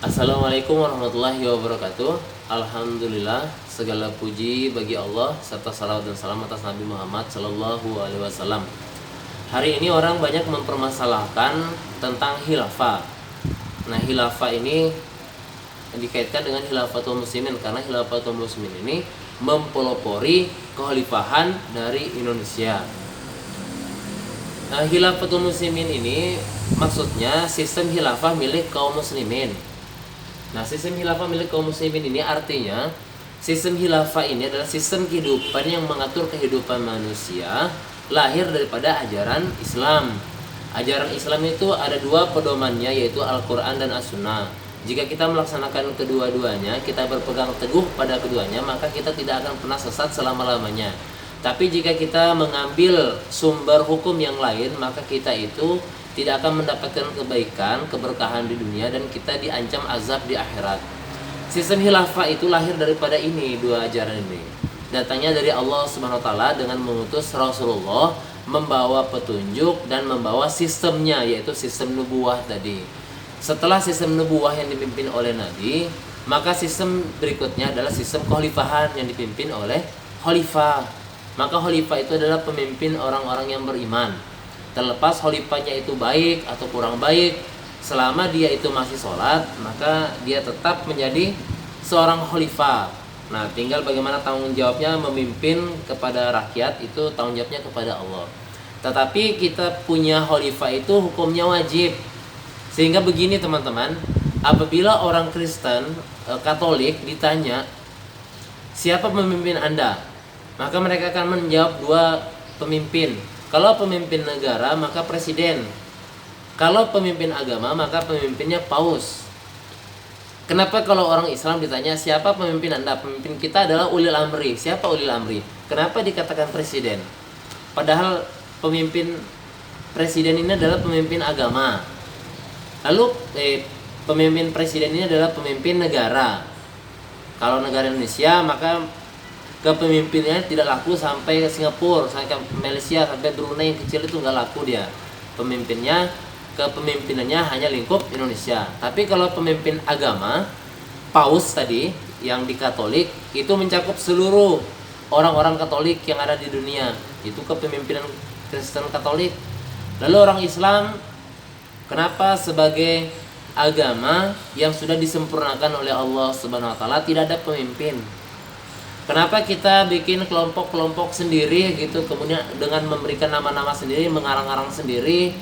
Assalamualaikum warahmatullahi wabarakatuh. Alhamdulillah, segala puji bagi Allah serta salawat dan salam atas Nabi Muhammad Sallallahu Alaihi Wasallam. Hari ini orang banyak mempermasalahkan tentang khilafah. Nah, khilafah ini dikaitkan dengan khilafatul muslimin karena khilafatul muslimin ini mempelopori kekhalifahan dari Indonesia. Nah, khilafatul muslimin ini maksudnya sistem khilafah milik kaum muslimin. Nah, sistem khilafah milik kaum muslimin ini artinya sistem khilafah ini adalah sistem kehidupan yang mengatur kehidupan manusia lahir daripada ajaran Islam. Ajaran Islam itu ada dua pedomannya, yaitu Al-Quran dan As-Sunnah. Jika kita melaksanakan kedua-duanya, kita berpegang teguh pada keduanya, maka kita tidak akan pernah sesat selama-lamanya. Tapi jika kita mengambil sumber hukum yang lain, maka kita itu tidak akan mendapatkan kebaikan, keberkahan di dunia, dan kita diancam azab di akhirat. Sistem khilafah itu lahir daripada ini, dua ajaran ini. Datangnya dari Allah Subhanahu wa taala dengan mengutus Rasulullah membawa petunjuk dan membawa sistemnya, yaitu sistem nubuwah tadi. Setelah sistem nubuwah yang dipimpin oleh Nabi, maka sistem berikutnya adalah sistem kekhalifahan yang dipimpin oleh khalifah. Maka khalifah itu adalah pemimpin orang-orang yang beriman. Terlepas khalifahnya itu baik atau kurang baik, selama dia itu masih sholat, maka dia tetap menjadi seorang khalifah. Nah, tinggal bagaimana tanggung jawabnya memimpin kepada rakyat, itu tanggung jawabnya kepada Allah. Tetapi kita punya khalifah itu hukumnya wajib. Sehingga begini teman-teman, apabila orang Kristen Katolik ditanya siapa pemimpin Anda, maka mereka akan menjawab dua pemimpin. Kalau pemimpin negara maka presiden. Kalau pemimpin agama maka pemimpinnya paus. Kenapa kalau orang Islam ditanya siapa pemimpin Anda? Pemimpin kita adalah ulil amri. Siapa ulil amri? Kenapa dikatakan presiden? Padahal pemimpin presiden ini adalah pemimpin agama. Lalu pemimpin presiden ini adalah pemimpin negara. Kalau negara Indonesia maka kepemimpinannya tidak laku sampai ke Singapura, sampai ke Malaysia, sampai Brunei yang kecil itu nggak laku dia. Kepemimpinannya hanya lingkup Indonesia. Tapi kalau pemimpin agama, paus tadi yang di Katolik itu mencakup seluruh orang-orang Katolik yang ada di dunia. Itu kepemimpinan Kristen Katolik. Lalu orang Islam, kenapa sebagai agama yang sudah disempurnakan oleh Allah Subhanahu wa taala tidak ada pemimpin? Kenapa kita bikin kelompok-kelompok sendiri gitu, kemudian dengan memberikan nama-nama sendiri, mengarang-arang sendiri,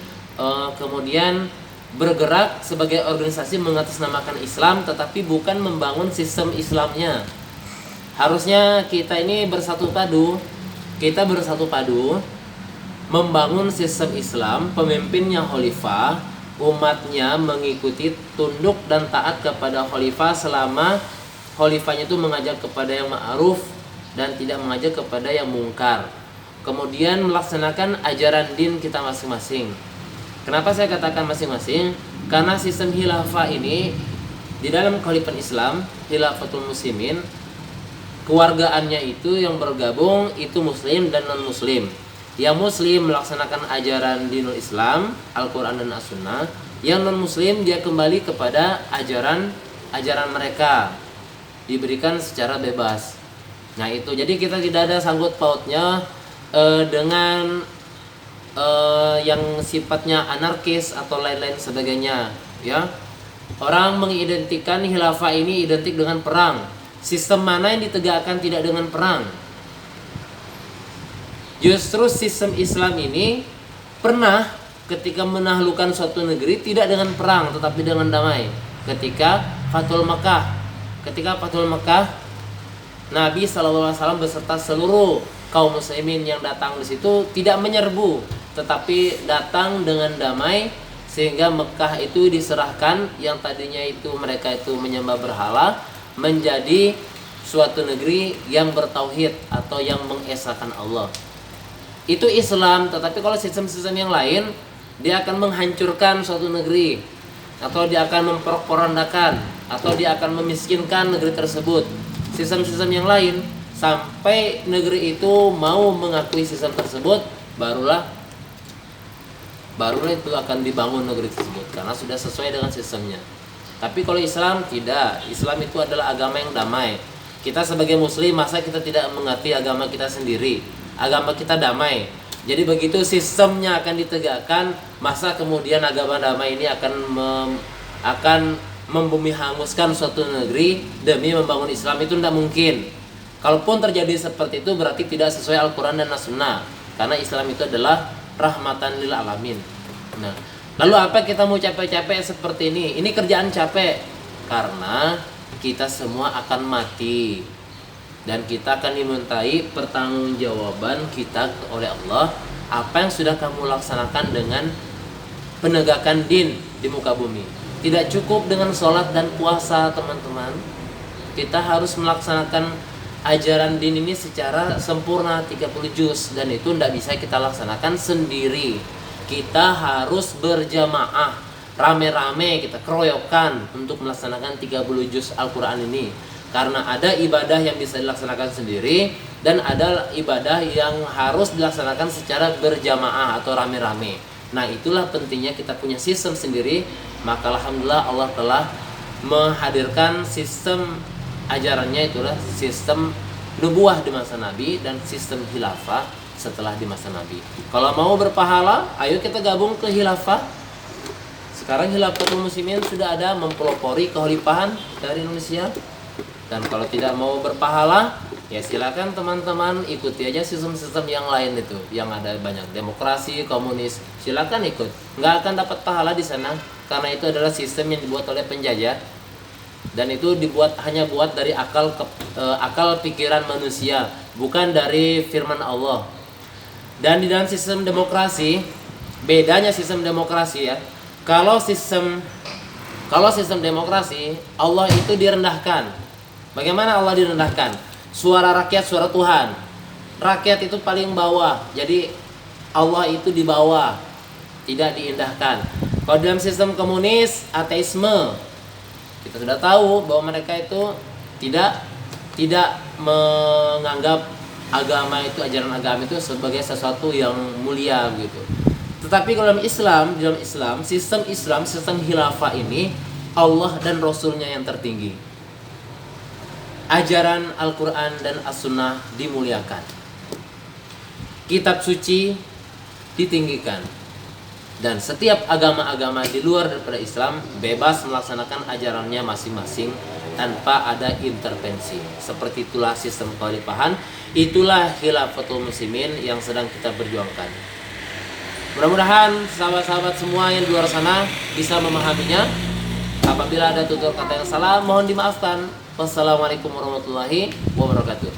kemudian bergerak sebagai organisasi mengatasnamakan Islam, tetapi bukan membangun sistem Islamnya. Harusnya kita ini bersatu padu, membangun sistem Islam, pemimpinnya khalifah, umatnya mengikuti, tunduk dan taat kepada khalifah selama khalifahnya itu mengajak kepada yang ma'ruf dan tidak mengajak kepada yang mungkar. Kemudian melaksanakan ajaran din kita masing-masing. Kenapa saya katakan masing-masing? Karena sistem khilafah ini di dalam kekhalifahan Islam, khilafatul muslimin, kewargaannya itu yang bergabung itu muslim dan non muslim. Yang muslim melaksanakan ajaran dinul Islam, Al-Quran dan As-Sunnah. Yang non muslim dia kembali kepada ajaran mereka, diberikan secara bebas. Nah itu, jadi kita tidak ada sangkut pautnya dengan yang sifatnya anarkis atau lain-lain sebagainya, ya. Orang mengidentikan khilafah ini identik dengan perang. Sistem mana yang ditegakkan tidak dengan perang? Justru sistem Islam ini pernah ketika menaklukkan suatu negeri tidak dengan perang tetapi dengan damai. Ketika Fathul Makkah, Nabi SAW beserta seluruh kaum muslimin yang datang di situ tidak menyerbu, tetapi datang dengan damai, sehingga Mekah itu diserahkan yang tadinya itu mereka itu menyembah berhala menjadi suatu negeri yang bertauhid atau yang mengesahkan Allah. Itu Islam. Tetapi kalau sistem-sistem yang lain, dia akan menghancurkan suatu negeri, atau dia akan memporak-porandakan, atau dia akan memiskinkan negeri tersebut. Sistem-sistem yang lain, sampai negeri itu mau mengakui sistem tersebut, barulah itu akan dibangun negeri tersebut, karena sudah sesuai dengan sistemnya. Tapi kalau Islam tidak. Islam itu adalah agama yang damai. Kita sebagai muslim, masa kita tidak mengerti agama kita sendiri? Agama kita damai. Jadi begitu sistemnya akan ditegakkan, masa kemudian agama damai ini akan membumi hanguskan suatu negeri demi membangun Islam? Itu tidak mungkin. Kalaupun terjadi seperti itu berarti tidak sesuai Al-Quran dan As-Sunnah. Karena Islam itu adalah rahmatan lil alamin. Nah, lalu apa kita mau capek-capek seperti ini? Ini kerjaan capek karena kita semua akan mati dan kita akan dimintai pertanggungjawaban kita oleh Allah apa yang sudah kamu laksanakan dengan penegakan din di muka bumi. Tidak cukup dengan sholat dan puasa, teman-teman. Kita harus melaksanakan ajaran din ini secara sempurna 30 juz, dan itu tidak bisa kita laksanakan sendiri. Kita harus berjamaah, rame-rame, kita keroyokan untuk melaksanakan 30 juz Al-Quran ini. Karena ada ibadah yang bisa dilaksanakan sendiri dan ada ibadah yang harus dilaksanakan secara berjamaah atau rame-rame. Nah, itulah pentingnya kita punya sistem sendiri. Maka alhamdulillah Allah telah menghadirkan sistem ajarannya, itulah sistem nubuah di masa Nabi dan sistem khilafah setelah di masa Nabi. Kalau mau berpahala, ayo kita gabung ke khilafah. Sekarang Khilafatul Muslimin sudah ada mempelopori kekhalifahan dari Indonesia. Dan kalau tidak mau berpahala, ya silakan teman-teman ikuti aja sistem-sistem yang lain itu, yang ada banyak demokrasi, komunis, silakan ikut. Nggak akan dapat pahala di sana karena itu adalah sistem yang dibuat oleh penjajah dan itu hanya buat dari akal pikiran manusia, bukan dari firman Allah. Dan di dalam sistem demokrasi, bedanya sistem demokrasi ya. Kalau sistem demokrasi, Allah itu direndahkan. Bagaimana Allah direndahkan? Suara rakyat, suara Tuhan. Rakyat itu paling bawah, jadi Allah itu di bawah, tidak diindahkan. Kalau dalam sistem komunis, ateisme, kita sudah tahu bahwa mereka itu tidak menganggap agama itu, ajaran agama itu sebagai sesuatu yang mulia gitu. Tetapi kalau dalam Islam, sistem khilafah ini Allah dan Rasulnya yang tertinggi. Ajaran Al-Quran dan As-Sunnah dimuliakan. Kitab suci ditinggikan. Dan setiap agama-agama di luar daripada Islam bebas melaksanakan ajarannya masing-masing tanpa ada intervensi. Seperti itulah sistem kekhalifahan, itulah Khilafatul Muslimin yang sedang kita perjuangkan. Mudah-mudahan sahabat-sahabat semua yang di luar sana bisa memahaminya. Apabila ada tutur kata yang salah, mohon dimaafkan. Wassalamualaikum warahmatullahi wabarakatuh.